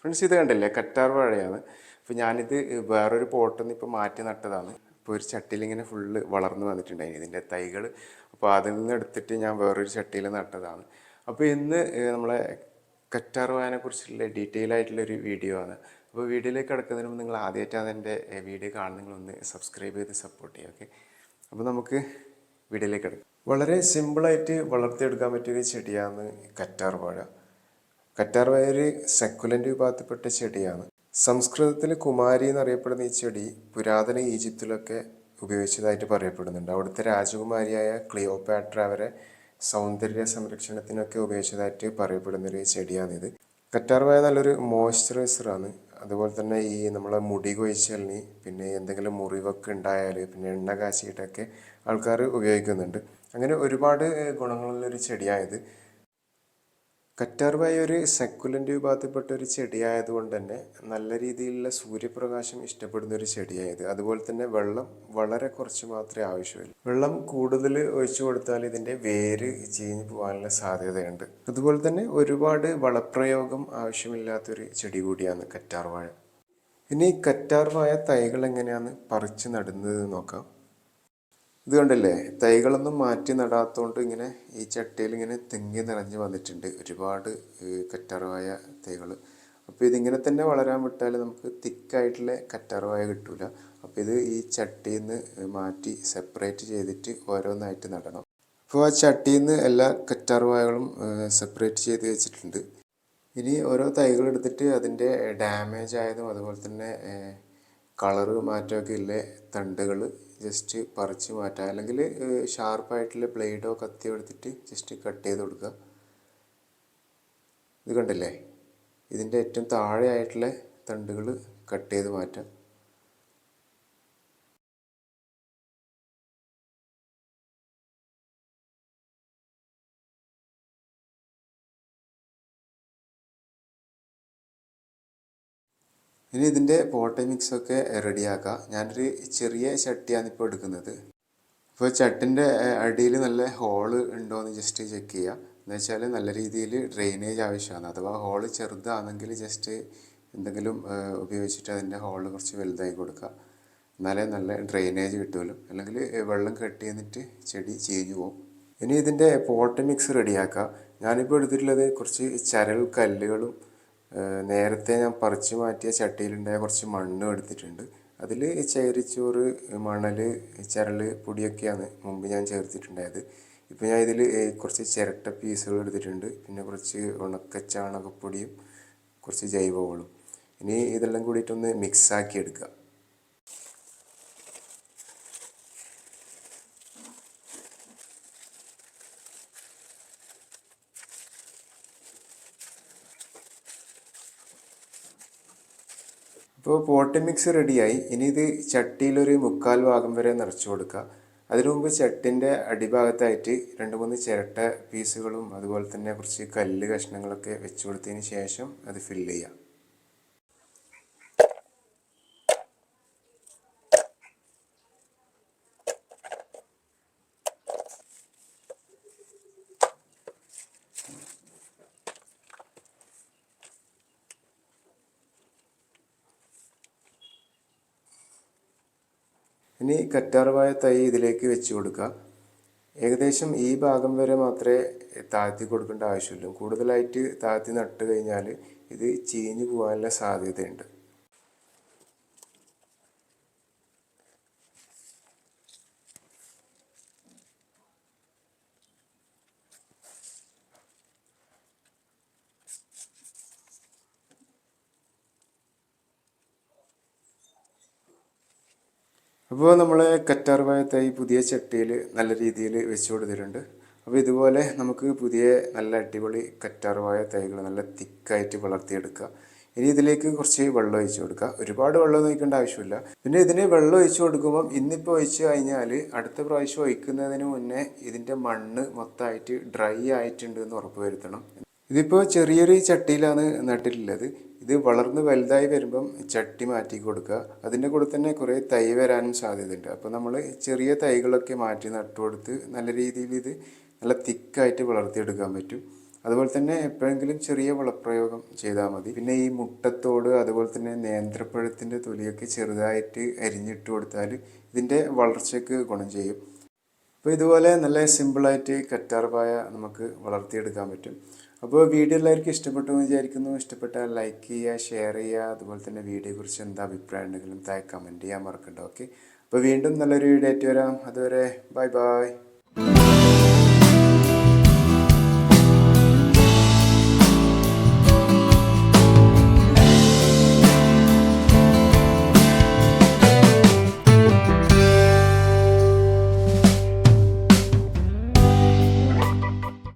Friends, ഇത് കണ്ടില്ലേ, കറ്റാർ വാഴയാണ്. അപ്പോൾ ഞാനിത് വേറൊരു പോട്ടിൽ നിന്ന് ഇപ്പോൾ മാറ്റി നട്ടതാണ്. ഇപ്പോൾ ഒരു ചട്ടിയിൽ ഇങ്ങനെ ഫുള്ള് വളർന്നു വന്നിട്ടുണ്ടായിരുന്നു ഇതിൻ്റെ തൈകൾ. അപ്പോൾ അതിൽ നിന്ന് എടുത്തിട്ട് ഞാൻ വേറൊരു ചട്ടിയിൽ നട്ടതാണ്. അപ്പോൾ ഇന്ന് നമ്മളെ കറ്റാർ വാഴനെ കുറിച്ചുള്ള ഡീറ്റെയിൽ ആയിട്ടുള്ളൊരു വീഡിയോ ആണ്. അപ്പോൾ വീഡിയോയിലേക്ക് കിടക്കുന്നതിന് മുമ്പ് നിങ്ങൾ ആദ്യമായിട്ടാണ് എൻ്റെ വീഡിയോ കാണുന്നെങ്കിൽ ഒന്ന് സബ്സ്ക്രൈബ് ചെയ്ത് സപ്പോർട്ട് ചെയ്യുക. ഓക്കെ, അപ്പോൾ നമുക്ക് വീഡിയോയിലേക്ക് കിടക്കാം. വളരെ സിമ്പിളായിട്ട് വളർത്തിയെടുക്കാൻ പറ്റിയൊരു ചെടിയാണ് കറ്റാർ വാഴ. കറ്റാർ വാഴ ഒരു സക്കുലൻ്റ് വിഭാഗത്തിൽപ്പെട്ട ചെടിയാണ്. സംസ്കൃതത്തിൽ കുമാരി എന്നറിയപ്പെടുന്ന ഈ ചെടി പുരാതന ഈജിപ്തിലൊക്കെ ഉപയോഗിച്ചതായിട്ട് പറയപ്പെടുന്നുണ്ട്. അവിടുത്തെ രാജകുമാരിയായ ക്ലിയോപാട്ര വരെ സൗന്ദര്യ സംരക്ഷണത്തിനൊക്കെ ഉപയോഗിച്ചതായിട്ട് പറയപ്പെടുന്നൊരു ചെടിയാണിത്. കറ്റാർ വാഴ നല്ലൊരു മോയ്സ്ചറൈസറാണ്. അതുപോലെ തന്നെ ഈ നമ്മളെ മുടി കൊഴിച്ചലിന്, പിന്നെ എന്തെങ്കിലും മുറിവൊക്കെ ഉണ്ടായാൽ, പിന്നെ എണ്ണ കാച്ചിയിട്ടൊക്കെ ആൾക്കാർ ഉപയോഗിക്കുന്നുണ്ട്. അങ്ങനെ ഒരുപാട് ഗുണങ്ങളുള്ളൊരു ചെടിയായത്. കറ്റാർ വാഴ ഒരു സക്കുലൻ്റ് വിഭാഗത്തിൽപ്പെട്ട ഒരു ചെടിയായതുകൊണ്ട് തന്നെ നല്ല രീതിയിലുള്ള സൂര്യപ്രകാശം ഇഷ്ടപ്പെടുന്ന ഒരു ചെടിയായത്. അതുപോലെ തന്നെ വെള്ളം വളരെ കുറച്ച് മാത്രമേ ആവശ്യമുള്ളൂ. വെള്ളം കൂടുതൽ ഒഴിച്ചു കൊടുത്താൽ ഇതിൻ്റെ വേര് ചീഞ്ഞു പോകാനുള്ള സാധ്യതയുണ്ട്. അതുപോലെ തന്നെ ഒരുപാട് വളപ്രയോഗം ആവശ്യമില്ലാത്തൊരു ചെടി കൂടിയാണ് കറ്റാർ വാഴ. ഇനി കറ്റാർ വാഴ തൈകൾ എങ്ങനെയാണ് പറിച്ച് നടുന്നത് നോക്കാം. ഇത് കണ്ടില്ലേ, തൈകളൊന്നും മാറ്റി നടാത്തതുകൊണ്ട് ഇങ്ങനെ ഈ ചട്ടിയിൽ ഇങ്ങനെ തിങ്ങി നിറഞ്ഞ് വന്നിട്ടുണ്ട് ഒരുപാട് കറ്റാർവാഴ തൈകൾ. അപ്പോൾ ഇതിങ്ങനെ തന്നെ വളരാൻ വിട്ടാൽ നമുക്ക് തിക്കായിട്ടുള്ള കറ്റാർവാഴ കിട്ടില്ല. അപ്പോൾ ഇത് ഈ ചട്ടിയിൽ നിന്ന് മാറ്റി സെപ്പറേറ്റ് ചെയ്തിട്ട് ഓരോന്നായിട്ട് നടണം. അപ്പോൾ ആ ചട്ടിയിൽ നിന്ന് എല്ലാ കറ്റാർവാഴകളും സെപ്പറേറ്റ് ചെയ്ത് വെച്ചിട്ടുണ്ട്. ഇനി ഓരോ തൈകൾ എടുത്തിട്ട് അതിൻ്റെ ഡാമേജ് ആയതും അതുപോലെ തന്നെ കളറ് മാറ്റമൊക്കെ ഇല്ലേ തണ്ടുകൾ ജസ്റ്റ് പറിച്ച് മാറ്റുക, അല്ലെങ്കിൽ ഷാർപ്പായിട്ടുള്ള ബ്ലേഡോ കത്തിയോ എടുത്തിട്ട് ജസ്റ്റ് കട്ട് ചെയ്ത് കൊടുക്കുക. ഇത് കണ്ടില്ലേ, ഇതിൻ്റെ ഏറ്റവും താഴെ ആയിട്ടുള്ള തണ്ടുകൾ കട്ട് ചെയ്ത് മാറ്റാം. ഇനി ഇതിൻ്റെ പോട്ടി മിക്സൊക്കെ റെഡിയാക്കാം. ഞാനൊരു ചെറിയ ചട്ടിയാണ് ഇപ്പോൾ എടുക്കുന്നത്. അപ്പോൾ ചട്ടിൻ്റെ അടിയിൽ നല്ല ഹോള് ഉണ്ടോ എന്ന് ജസ്റ്റ് ചെക്ക് ചെയ്യുക. എന്ന് വെച്ചാൽ നല്ല രീതിയിൽ ഡ്രെയിനേജ് ആവശ്യമാണ്. അഥവാ ഹോള് ചെറുതാണെങ്കിൽ ജസ്റ്റ് എന്തെങ്കിലും ഉപയോഗിച്ചിട്ട് അതിൻ്റെ ഹോള് കുറച്ച് വലുതായി കൊടുക്കുക. എന്നാലേ നല്ല ഡ്രെയിനേജ് കിട്ടുമല്ലോ, അല്ലെങ്കിൽ വെള്ളം കെട്ടി നിന്നിട്ട് ചെടി ചീഞ്ഞു പോകും. ഇനി ഇതിൻ്റെ പോട്ടി മിക്സ് റെഡിയാക്കുക. ഞാനിപ്പോൾ എടുത്തിട്ടുള്ളത് കുറച്ച് ചരൽ കല്ലുകളും നേരത്തെ ഞാൻ പറിച്ചു മാറ്റിയ ചട്ടിയിലുണ്ടായ കുറച്ച് മണ്ണും എടുത്തിട്ടുണ്ട്. അതിൽ ചകിരിച്ചോറ്, മണൽ, ചരൽ പൊടിയൊക്കെയാണ് മുമ്പ് ഞാൻ ചേർത്തിട്ടുണ്ടായത്. ഇപ്പോൾ ഞാൻ ഇതിൽ കുറച്ച് ചിരട്ട പീസുകൾ എടുത്തിട്ടുണ്ട്. പിന്നെ കുറച്ച് ഉണക്ക ചാണകപ്പൊടിയും കുറച്ച് ജൈവവളവും. ഇനി ഇതെല്ലാം കൂടിയിട്ടൊന്ന് മിക്സാക്കി എടുക്കുക. ഇപ്പോൾ പോട്ടി മിക്സ് റെഡിയായി. ഇനി ഇത് ചട്ടിയിലൊരു 3/4 ഭാഗം വരെ നിറച്ച് കൊടുക്കുക. അതിനു മുമ്പ് ചട്ടിൻ്റെ അടിഭാഗത്തായിട്ട് 2-3 ചിരട്ട പീസുകളും അതുപോലെ തന്നെ കുറച്ച് കല്ല് കഷ്ണങ്ങളൊക്കെ വെച്ച് കൊടുത്തതിന് ശേഷം അത് ഫില്ല് ചെയ്യുക. ഇനി കറ്റാർവാഴ തൈ ഇതിലേക്ക് വെച്ച് കൊടുക്കുക. ഏകദേശം ഈ ഭാഗം വരെ മാത്രമേ താഴ്ത്തി കൊടുക്കേണ്ട ആവശ്യമുള്ളൂ. കൂടുതലായിട്ട് താഴ്ത്തി നട്ട് കഴിഞ്ഞാൽ ഇത് ചീഞ്ഞു പോകാനുള്ള സാധ്യതയുണ്ട്. അപ്പോൾ നമ്മൾ കറ്റാർവാഴ തൈ പുതിയ ചട്ടിയിൽ നല്ല രീതിയിൽ വെച്ച് കൊടുത്തിട്ടുണ്ട്. അപ്പോൾ ഇതുപോലെ നമുക്ക് പുതിയ നല്ല അടിപൊളി കറ്റാർവാഴ തൈകൾ നല്ല തിക്കായിട്ട് വളർത്തിയെടുക്കുക. ഇനി ഇതിലേക്ക് കുറച്ച് വെള്ളം ഒഴിച്ച് കൊടുക്കുക. ഒരുപാട് വെള്ളം ഒഴിക്കേണ്ട ആവശ്യമില്ല. പിന്നെ ഇതിന് വെള്ളം ഒഴിച്ച് കൊടുക്കുമ്പം ഇന്നിപ്പോൾ ഒഴിച്ച് കഴിഞ്ഞാൽ അടുത്ത പ്രാവശ്യം ഒഴിക്കുന്നതിന് മുന്നേ ഇതിൻ്റെ മണ്ണ് മൊത്തമായിട്ട് ഡ്രൈ ആയിട്ടുണ്ട് എന്ന് ഉറപ്പ് വരുത്തണം. ഇതിപ്പോൾ ചെറിയൊരു ചട്ടിയിലാണ് നട്ടിട്ടുള്ളത്. ഇത് വളർന്ന് വലുതായി വരുമ്പം ചട്ടി മാറ്റി കൊടുക്കുക. അതിൻ്റെ കൂടെ തന്നെ കുറേ തൈ വരാനും സാധ്യതയുണ്ട്. അപ്പോൾ നമ്മൾ ചെറിയ തൈകളൊക്കെ മാറ്റി നട്ടു കൊടുത്ത് നല്ല രീതിയിൽ ഇത് നല്ല തിക്കായിട്ട് വളർത്തിയെടുക്കാൻ പറ്റും. അതുപോലെ തന്നെ എപ്പോഴെങ്കിലും ചെറിയ വളപ്രയോഗം ചെയ്താൽ മതി. പിന്നെ ഈ മുട്ടത്തോട് അതുപോലെ തന്നെ നേന്ത്രപ്പഴത്തിൻ്റെ തൊലിയൊക്കെ ചെറുതായിട്ട് അരിഞ്ഞിട്ട് കൊടുത്താൽ ഇതിൻ്റെ വളർച്ചയ്ക്ക് ഗുണം ചെയ്യും. അപ്പോൾ ഇതുപോലെ നല്ല സിമ്പിളായിട്ട് കറ്റാർ വാഴ നമുക്ക് വളർത്തിയെടുക്കാൻ പറ്റും. അപ്പോൾ വീഡിയോ എല്ലാവർക്കും ഇഷ്ടപ്പെട്ടു എന്ന് വിചാരിക്കുന്നു. ഇഷ്ടപ്പെട്ടാൽ ലൈക്ക് ചെയ്യുക, ഷെയർ ചെയ്യുക. അതുപോലെ തന്നെ വീഡിയോയെക്കുറിച്ച് എന്താ അഭിപ്രായം ഉണ്ടെങ്കിലും താഴെ കമൻറ്റ് ചെയ്യാൻ മറക്കണ്ട. ഓക്കെ, അപ്പോൾ വീണ്ടും നല്ലൊരു വീഡിയോ ആയിട്ട് വരാം. അതുവരെ ബൈ ബൈ.